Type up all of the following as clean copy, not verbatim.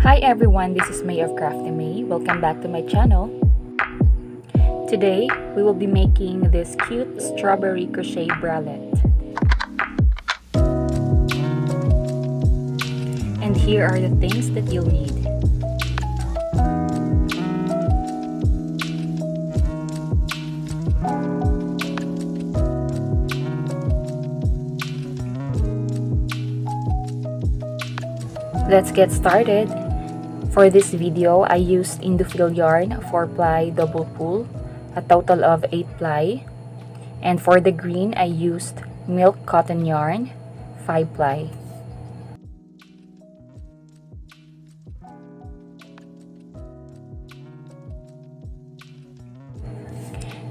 Hi everyone, this is May of Crafty May. Welcome back to my channel. Today, we will be making this cute strawberry crochet bralette. And here are the things that you'll need. Let's get started. For this video, I used Indufil yarn 4-ply double pull, a total of 8 ply. And for the green, I used milk cotton yarn 5 ply.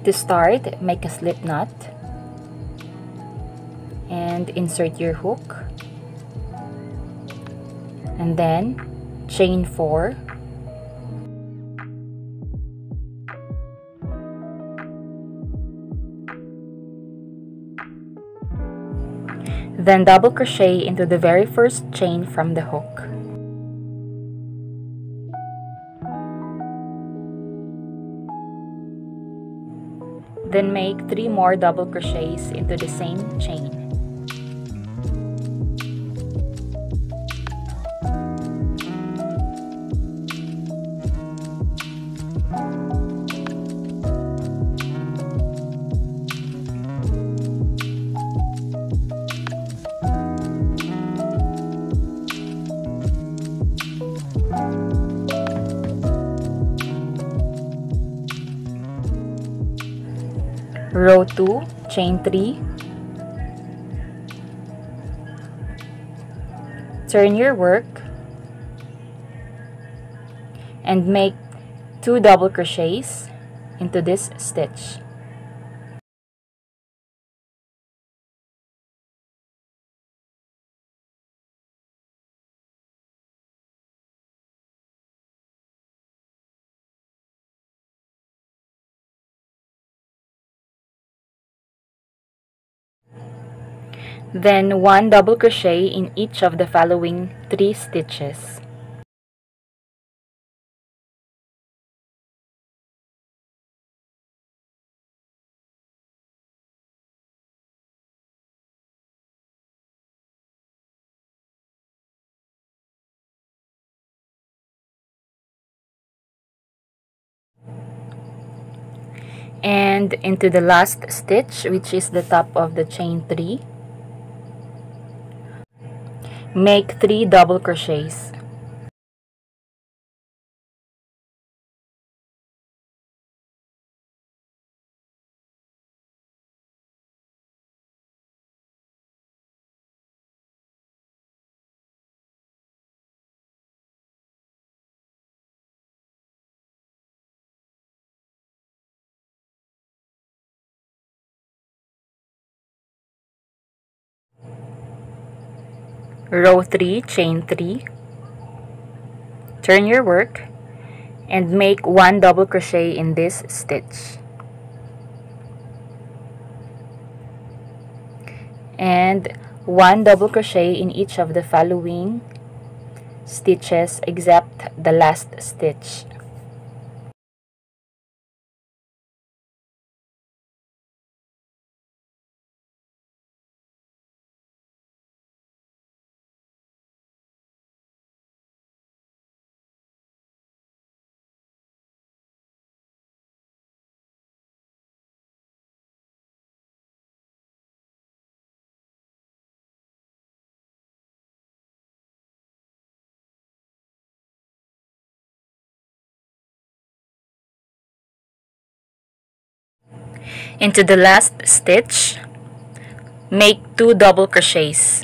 To start, make a slip knot and insert your hook. And then chain 4, then double crochet into the very first chain from the hook. Then make 3 more double crochets into the same chain. Row 2, chain 3, turn your work and make 2 double crochets into this stitch. Then 1 double crochet in each of the following 3 stitches. And into the last stitch, which is the top of the chain 3, make 3 double crochets. Row 3, chain 3, turn your work and make 1 double crochet in this stitch. And 1 double crochet in each of the following stitches except the last stitch. Into the last stitch, make 2 double crochets.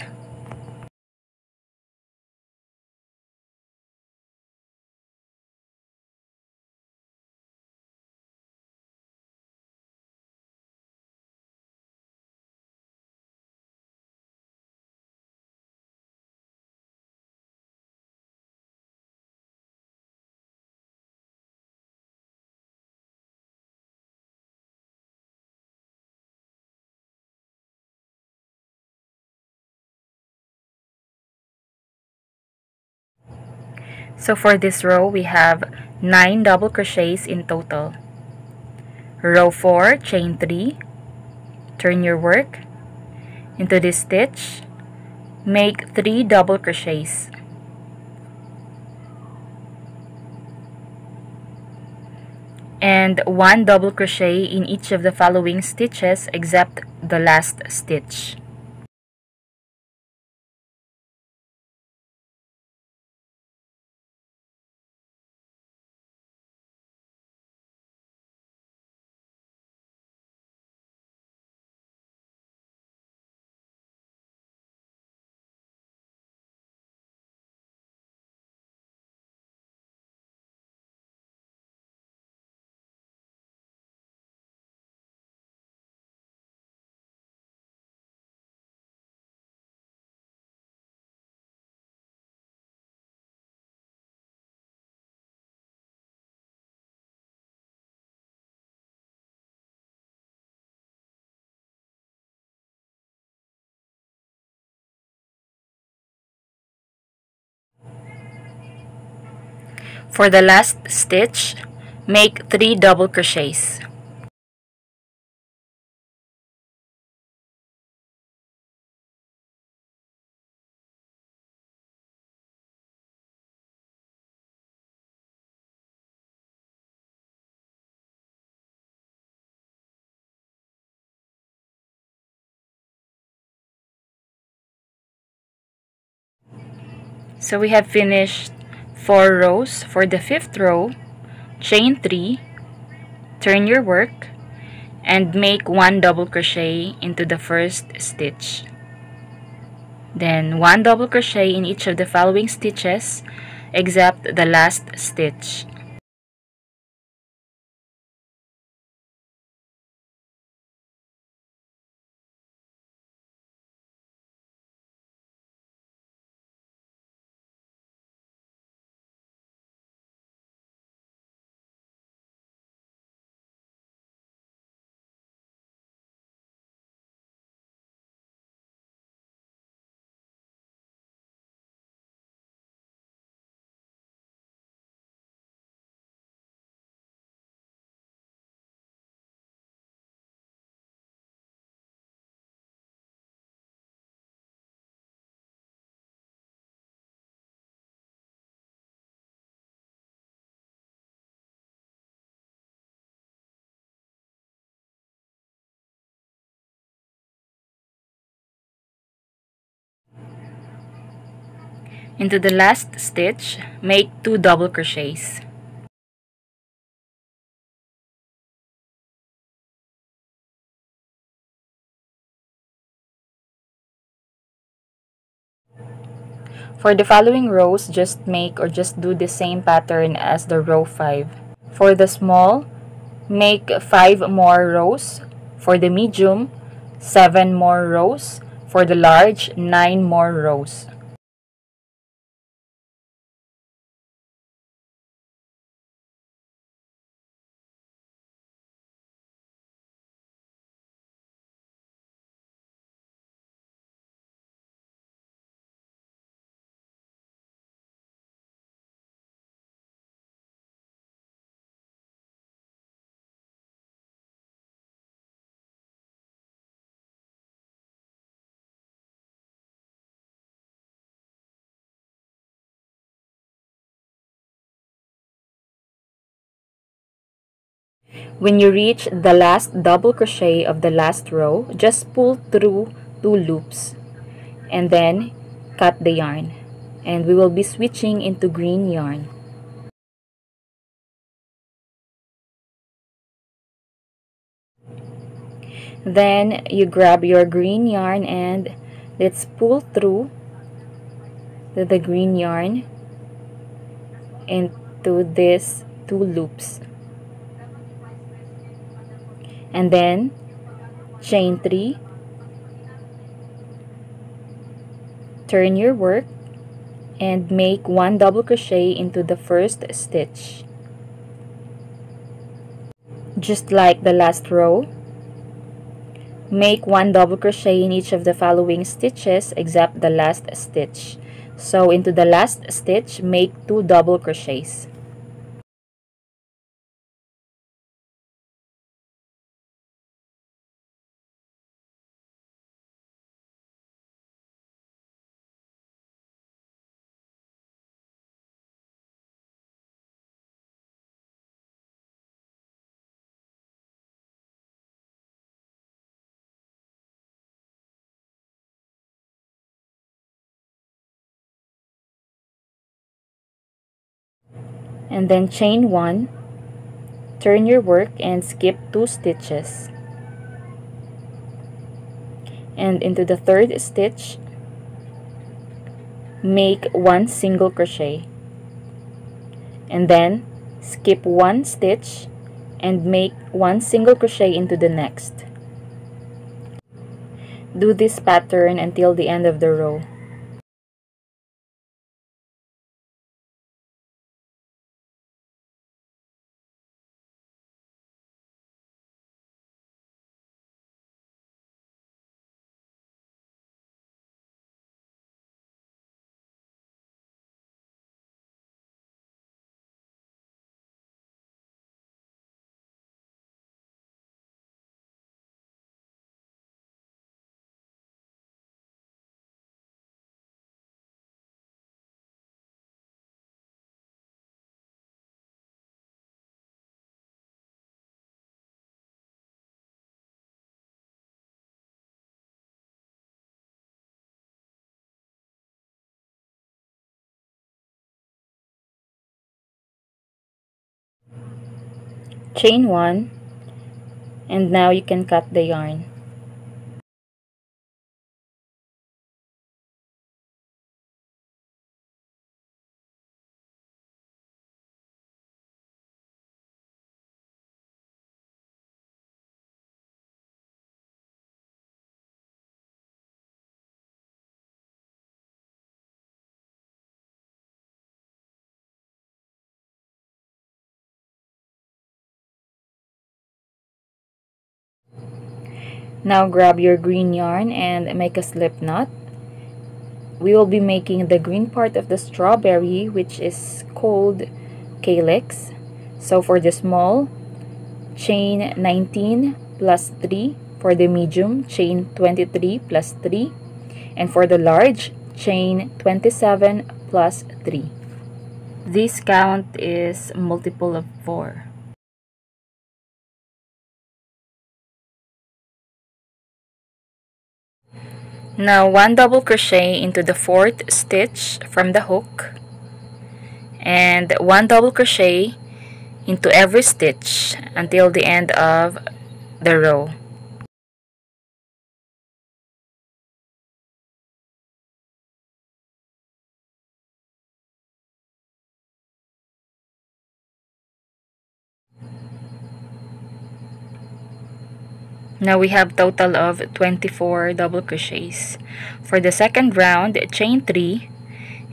So for this row, we have 9 double crochets in total. Row 4, chain 3, turn your work into this stitch, make 3 double crochets. And 1 double crochet in each of the following stitches except the last stitch. For the last stitch, make 3 double crochets. So we have finished 4 rows. For the 5th row, chain 3, turn your work, and make 1 double crochet into the first stitch. Then 1 double crochet in each of the following stitches except the last stitch. Into the last stitch, make 2 double crochets. For the following rows, just do the same pattern as the row 5. For the small, make 5 more rows. For the medium, 7 more rows. For the large, 9 more rows. When you reach the last double crochet of the last row, just pull through 2 loops and then cut the yarn. And we will be switching into green yarn. Then you grab your green yarn and let's pull through the green yarn into these 2 loops. And then chain 3, turn your work, and make 1 double crochet into the first stitch. Just like the last row, make 1 double crochet in each of the following stitches except the last stitch. So into the last stitch, make 2 double crochets. And then chain 1, turn your work and skip 2 stitches. And into the third stitch, make 1 single crochet. And then skip 1 stitch and make 1 single crochet into the next. Do this pattern until the end of the row. Chain 1, and now you can cut the yarn. Now grab your green yarn and make a slip knot. We will be making the green part of the strawberry, which is called calyx. So for the small, chain 19 plus 3. For the medium, chain 23 plus 3. And for the large, chain 27 plus 3. This count is multiple of 4. Now 1 double crochet into the 4th stitch from the hook, and 1 double crochet into every stitch until the end of the row. Now we have total of 24 double crochets. For the second round, chain 3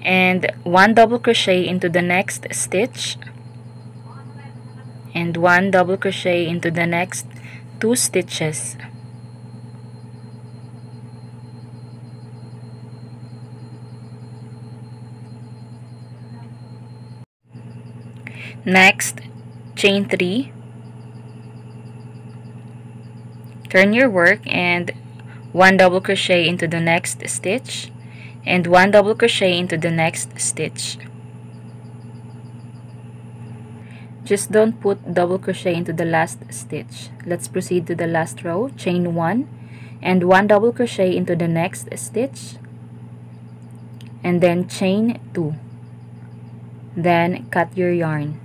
and 1 double crochet into the next stitch, and 1 double crochet into the next 2 stitches. Next, chain 3, turn your work and 1 double crochet into the next stitch and 1 double crochet into the next stitch. Just don't put double crochet into the last stitch. Let's proceed to the last row. Chain 1 and 1 double crochet into the next stitch, and then chain 2. Then cut your yarn.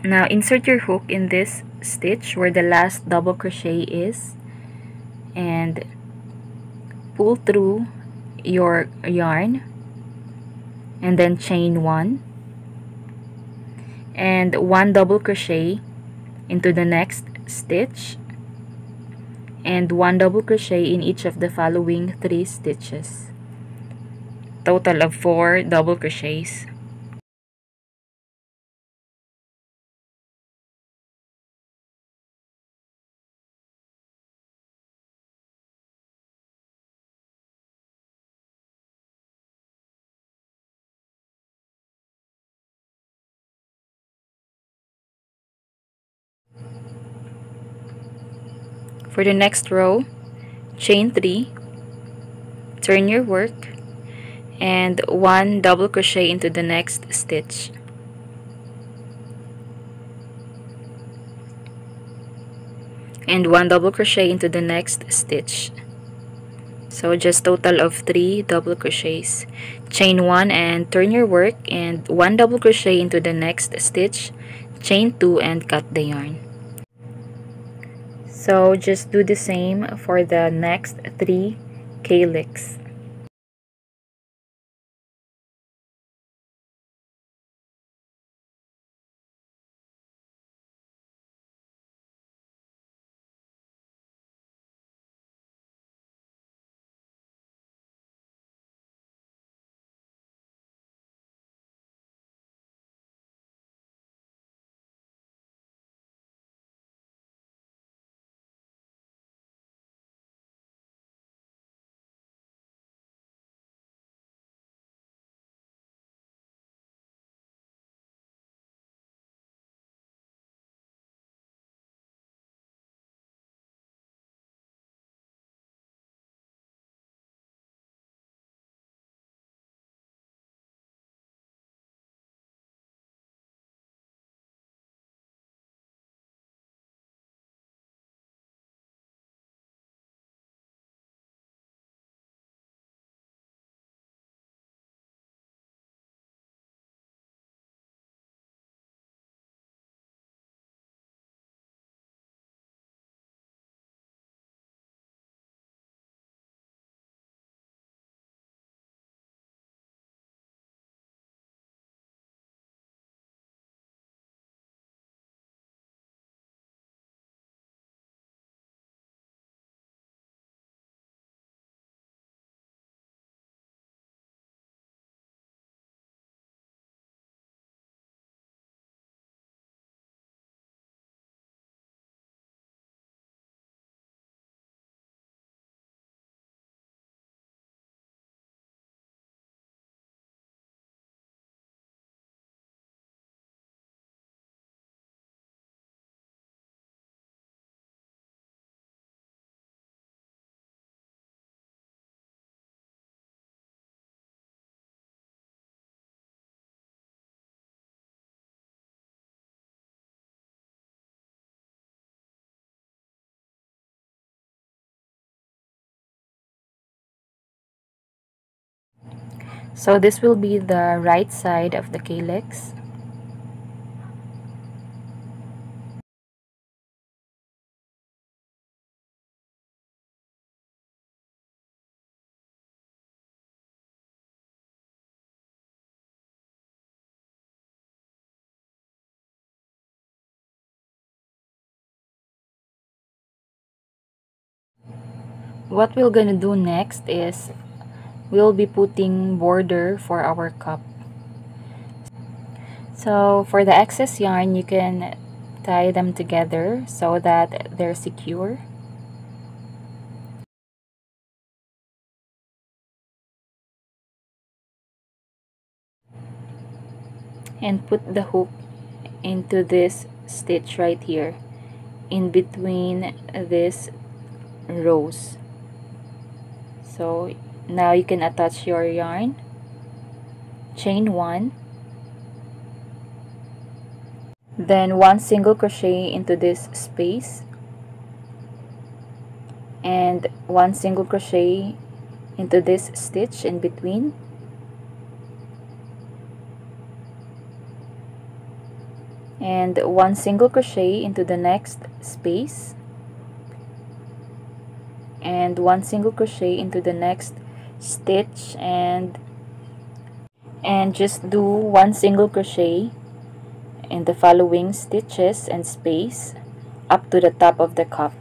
Now insert your hook in this stitch where the last double crochet is, and pull through your yarn, and then chain 1 and 1 double crochet into the next stitch, and 1 double crochet in each of the following 3 stitches. Total of 4 double crochets. For the next row, chain 3, turn your work, and 1 double crochet into the next stitch. And 1 double crochet into the next stitch. So just total of 3 double crochets. Chain 1 and turn your work, and 1 double crochet into the next stitch, chain 2 and cut the yarn. So just do the same for the next 3 calyx. So this will be the right side of the calyx. What we're gonna do next is we'll be putting border for our cup. So for the excess yarn, you can tie them together so that they're secure. And put the hook into this stitch right here in between these rows. So now you can attach your yarn. Chain 1, then 1 single crochet into this space, and 1 single crochet into this stitch in between, and 1 single crochet into the next space, and 1 single crochet into the next stitch, and just do 1 single crochet in the following stitches and space up to the top of the cup.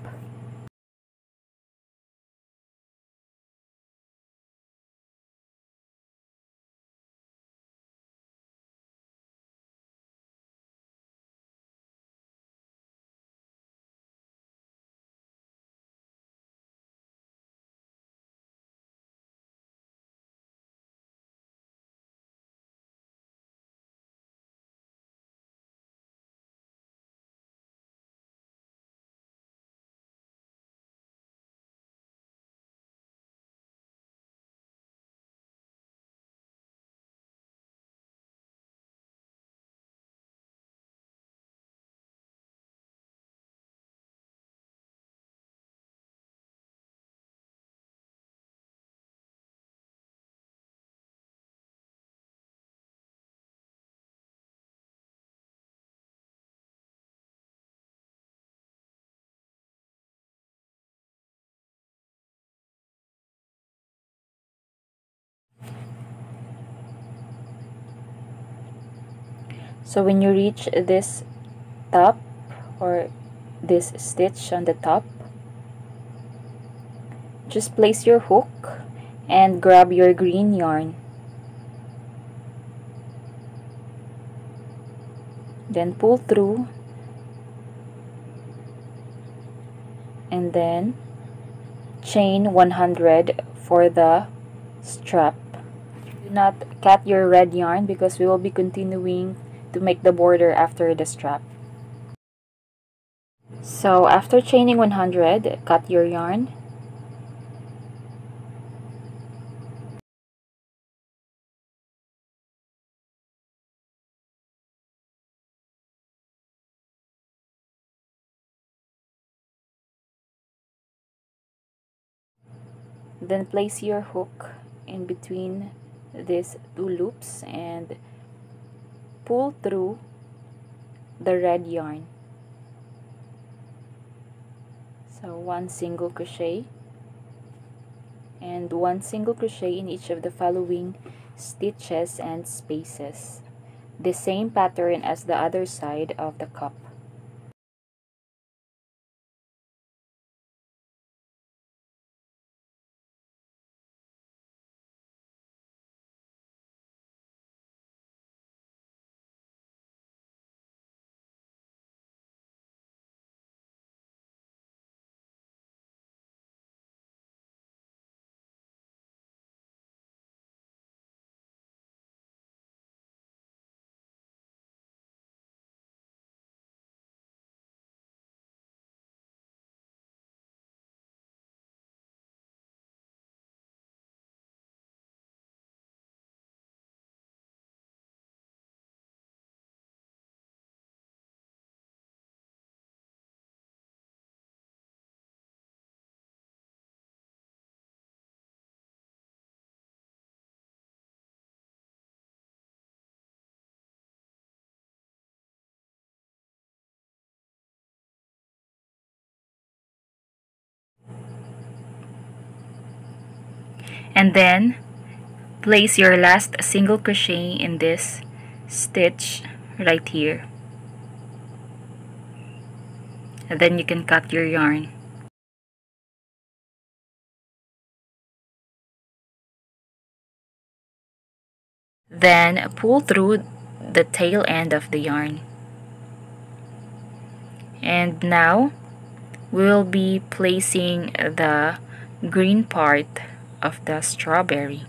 So when you reach this top or this stitch on the top, just place your hook and grab your green yarn. Then pull through and then chain 100 for the strap. Do not cut your red yarn because we will be continuing to make the border after the strap. So after chaining 100, cut your yarn. Then place your hook in between these two loops and pull through the red yarn. So one single crochet and one single crochet in each of the following stitches and spaces. The same pattern as the other side of the cup. And then place your last single crochet in this stitch right here. And then you can cut your yarn. Then pull through the tail end of the yarn. And now we'll be placing the green part of the strawberry.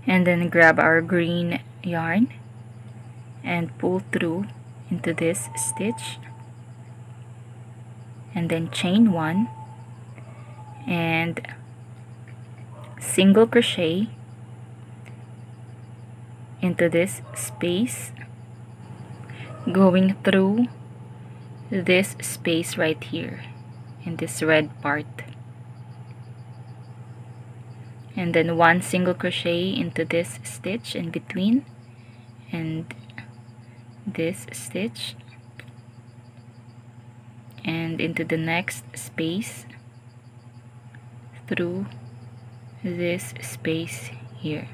And then grab our green yarn and pull through into this stitch and then chain one and single crochet into this space, going through this space right here in this red part, and then one single crochet into this stitch in between and this stitch and into the next space through this space here,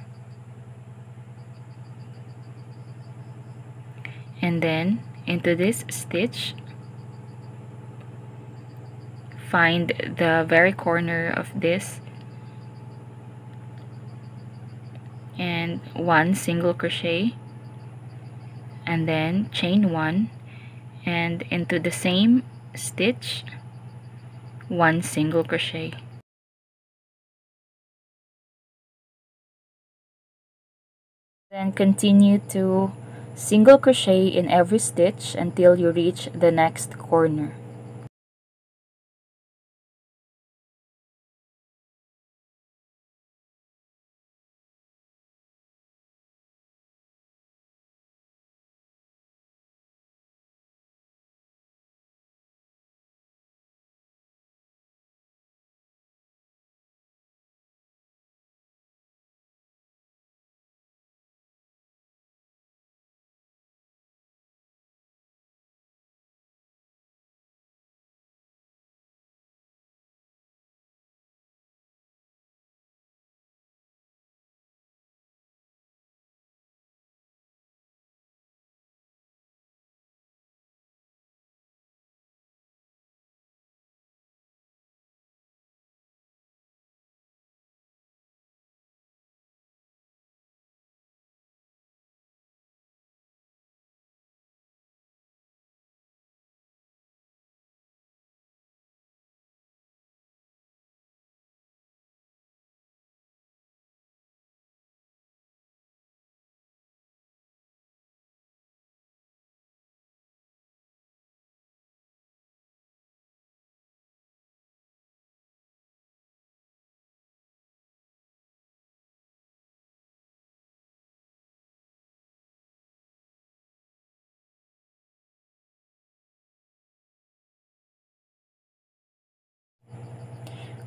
and then into this stitch find the very corner of this and one single crochet and then chain one and into the same stitch one single crochet. Then continue to single crochet in every stitch until you reach the next corner.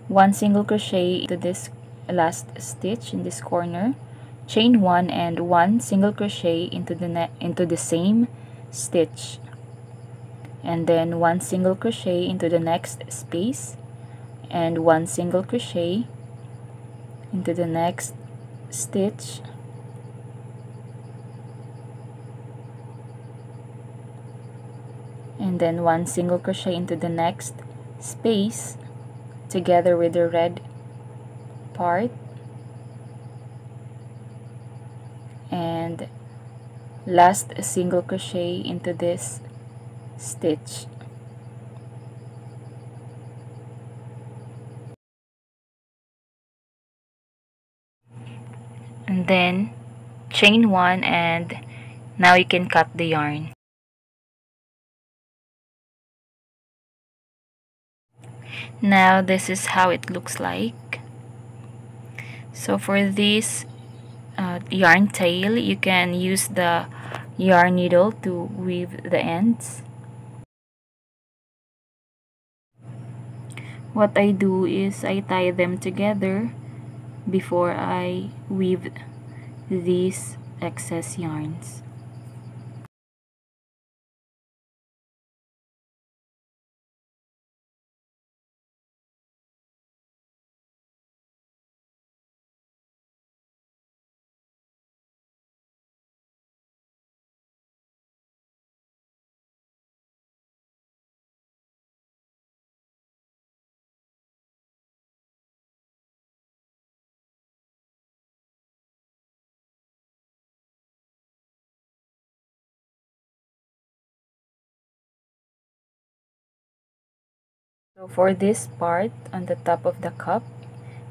1 single crochet into this last stitch in this corner, chain 1 and 1 single crochet into the same stitch, and then 1 single crochet into the next space and 1 single crochet into the next stitch, and then 1 single crochet into the next space together with the red part, and last single crochet into this stitch. And then chain 1, and now you can cut the yarn. Now this is how it looks like. So for this yarn tail, you can use the yarn needle to weave the ends. What I do is I tie them together before I weave these excess yarns. So for this part on the top of the cup,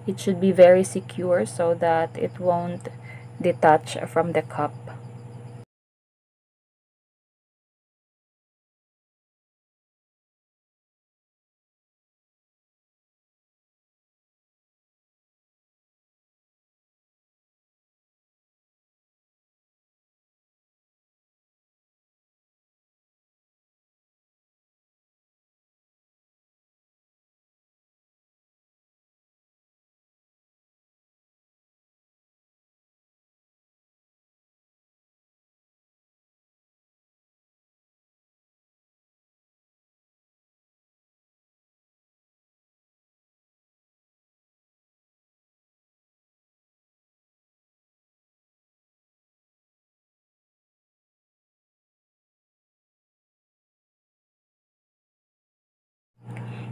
it should be very secure so that it won't detach from the cup.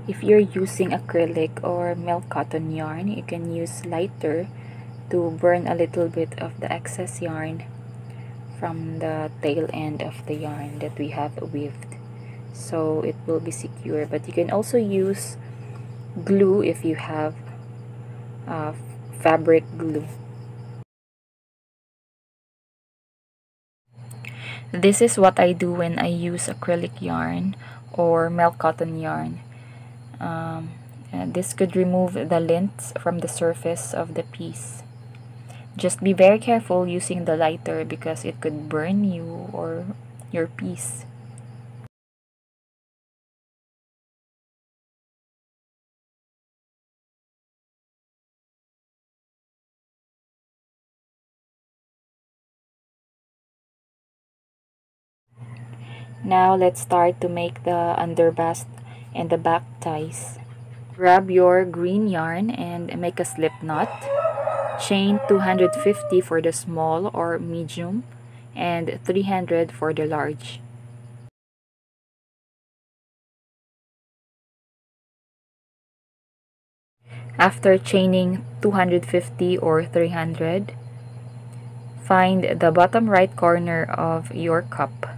If you're using acrylic or milk cotton yarn, you can use lighter to burn a little bit of the excess yarn from the tail end of the yarn that we have weaved, so it will be secure. But you can also use glue if you have uh, fabric glue. This is what I do when I use acrylic yarn or milk cotton yarn. And this could remove the lint from the surface of the piece. Just be very careful using the lighter because it could burn you or your piece. Now let's start to make the underbust and the back ties. Grab your green yarn and make a slip knot. Chain 250 for the small or medium and 300 for the large. After chaining 250 or 300, find the bottom right corner of your cup.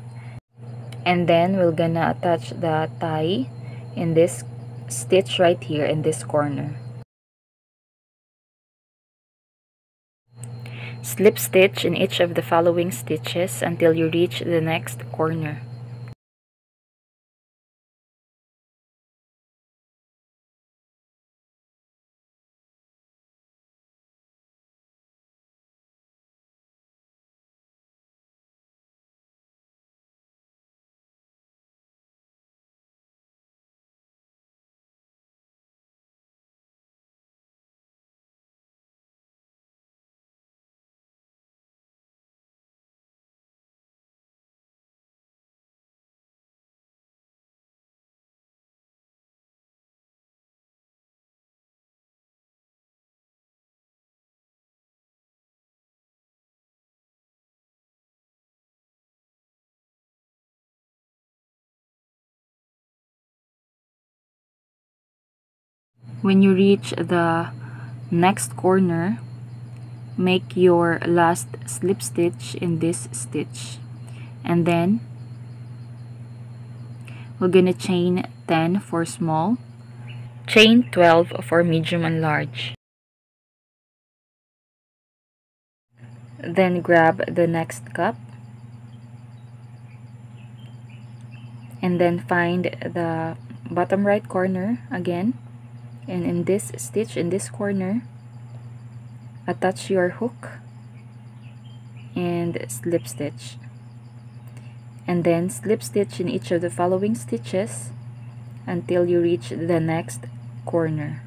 And then we're gonna attach the tie in this stitch right here in this corner. Slip stitch in each of the following stitches until you reach the next corner. When you reach the next corner, make your last slip stitch in this stitch, and then we're gonna chain 10 for small, chain 12 for medium and large. Then grab the next cup and then find the bottom right corner again, and in this stitch, in this corner, attach your hook and slip stitch, and then slip stitch in each of the following stitches until you reach the next corner.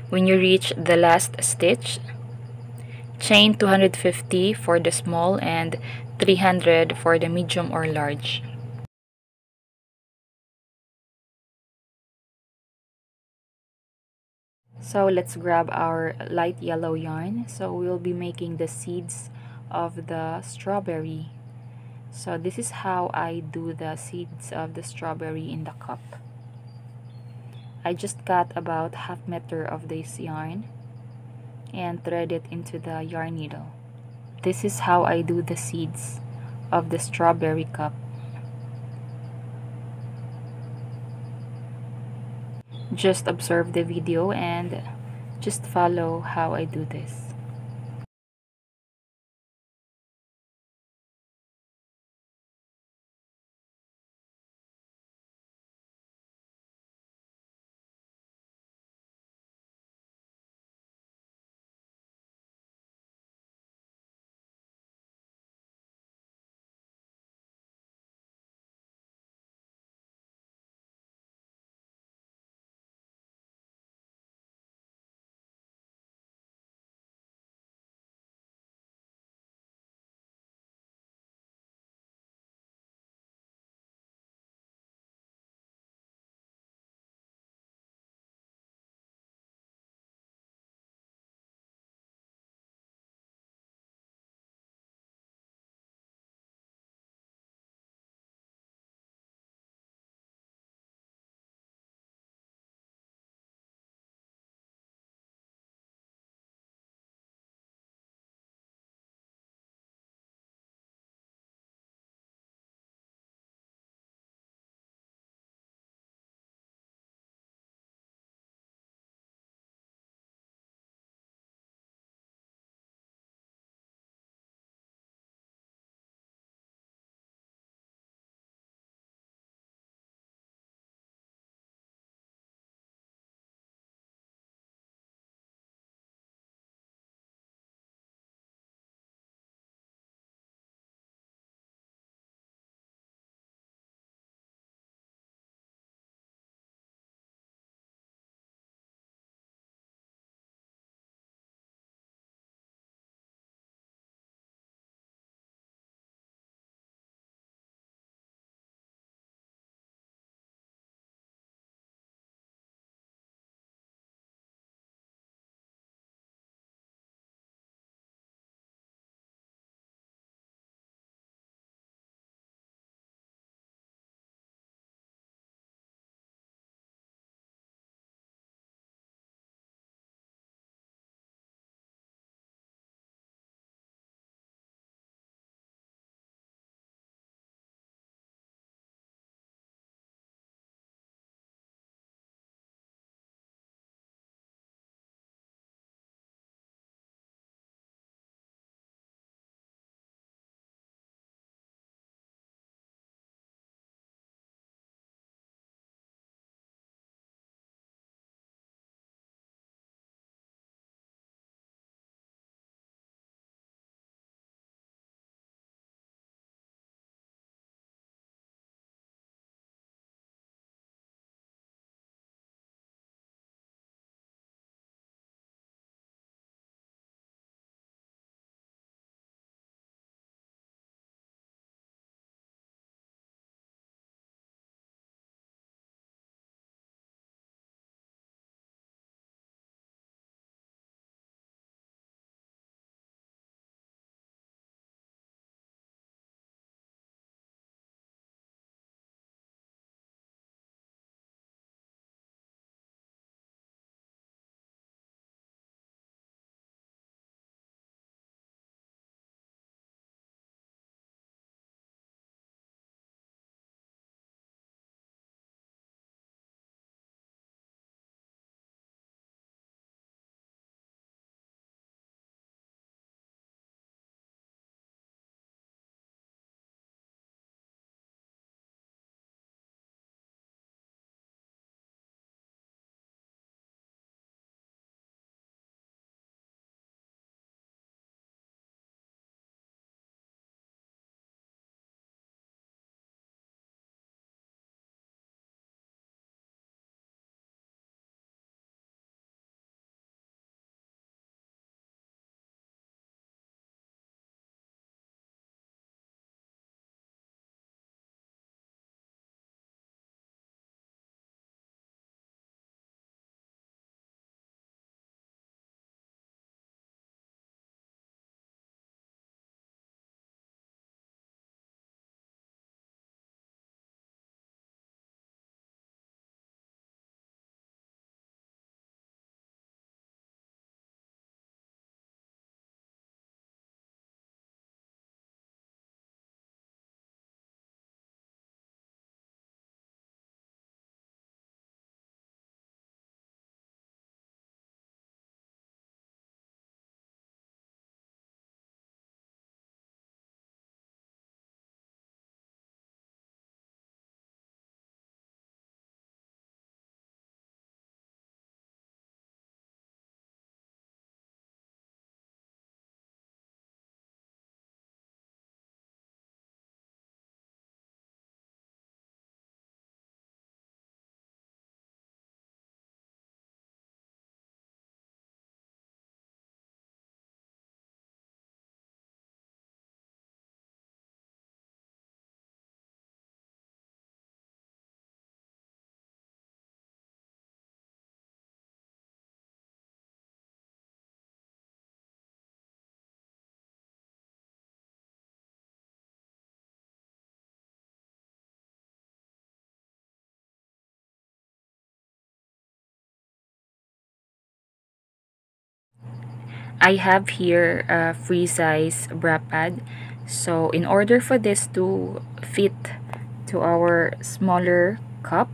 When you reach the last stitch, chain 250 for the small and 300 for the medium or large. So let's grab our light yellow yarn. So we'll be making the seeds of the strawberry. So this is how I do the seeds of the strawberry in the cup. I just cut about ½ meter of this yarn and thread it into the yarn needle. This is how I do the seeds of the strawberry cup. Just observe the video and just follow how I do this. I have here a free size bra pad. So in order for this to fit to our smaller cup,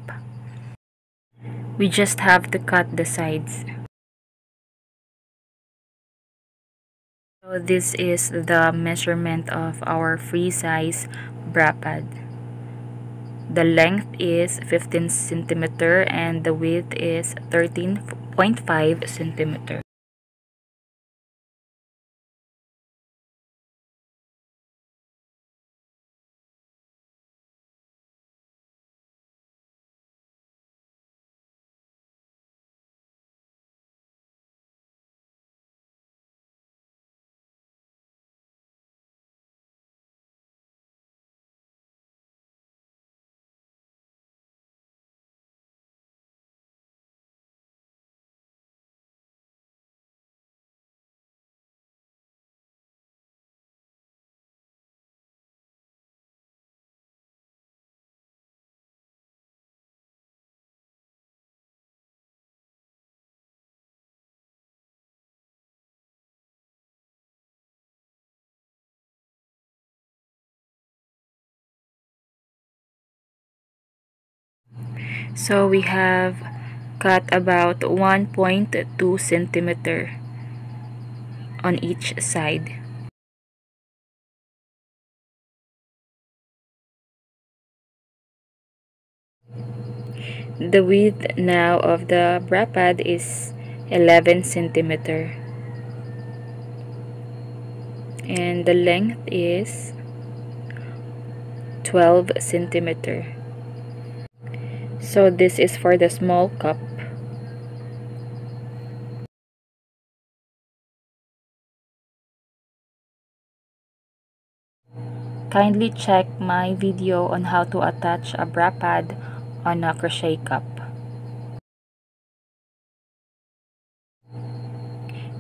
we just have to cut the sides. So this is the measurement of our free size bra pad. The length is 15 centimeter and the width is 13.5 centimeter. So we have cut about 1.2 centimeter on each side. The width now of the bra pad is 11 centimeter and the length is 12 centimeter. So this is for the small cup. Kindly check my video on how to attach a bra pad on a crochet cup.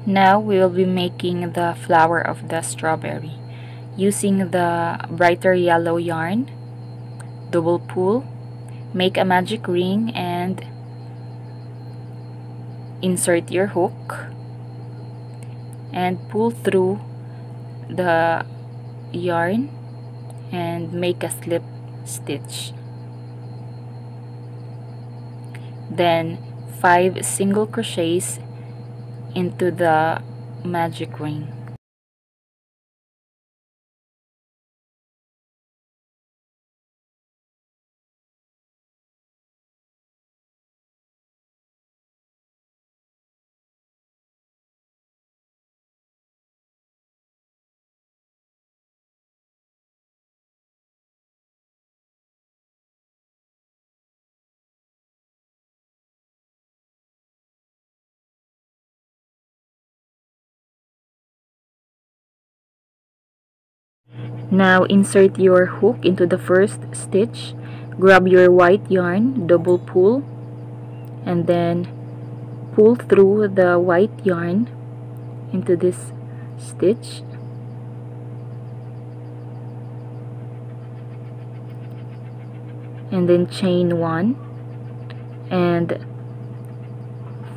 Now we will be making the flower of the strawberry. Using the brighter yellow yarn, double pull, make a magic ring and insert your hook and pull through the yarn and make a slip stitch. Then 5 single crochets into the magic ring. Now insert your hook into the first stitch, grab your white yarn, double pull, and then pull through the white yarn into this stitch. And then chain 1 and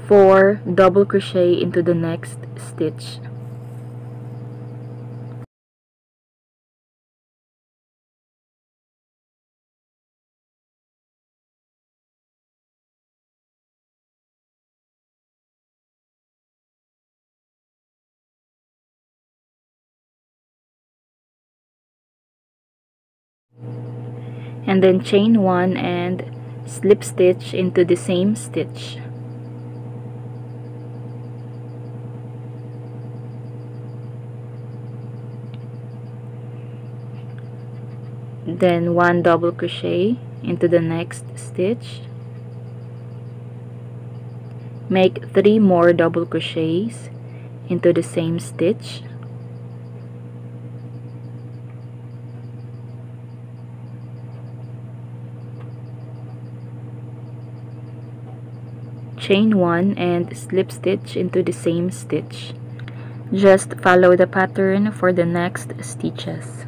4 double crochet into the next stitch. And then chain 1 and slip stitch into the same stitch. Then 1 double crochet into the next stitch. Make 3 more double crochets into the same stitch. Chain 1 and slip stitch into the same stitch. Just follow the pattern for the next stitches.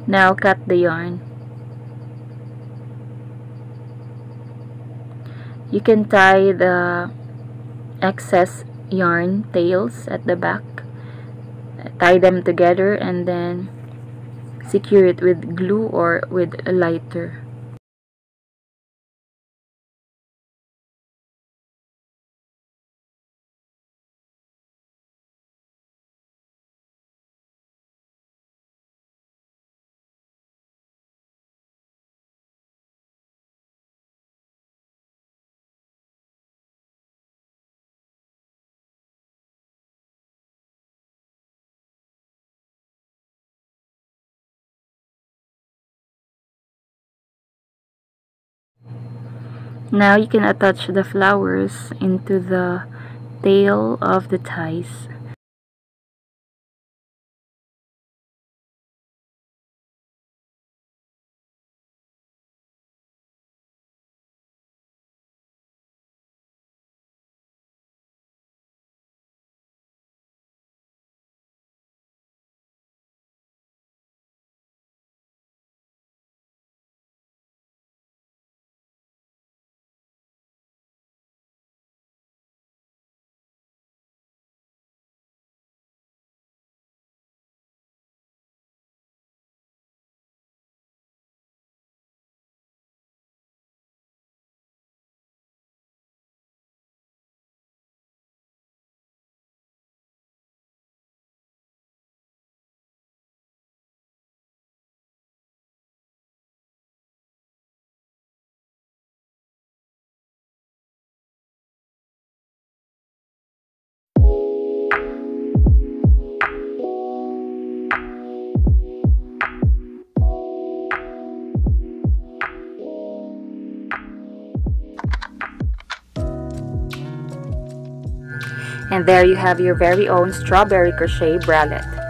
Now cut the yarn. You can tie the excess yarn tails at the back, tie them together, and then secure it with glue or with a lighter. Now you can attach the flowers into the tail of the ties. And there you have your very own strawberry crochet bralette.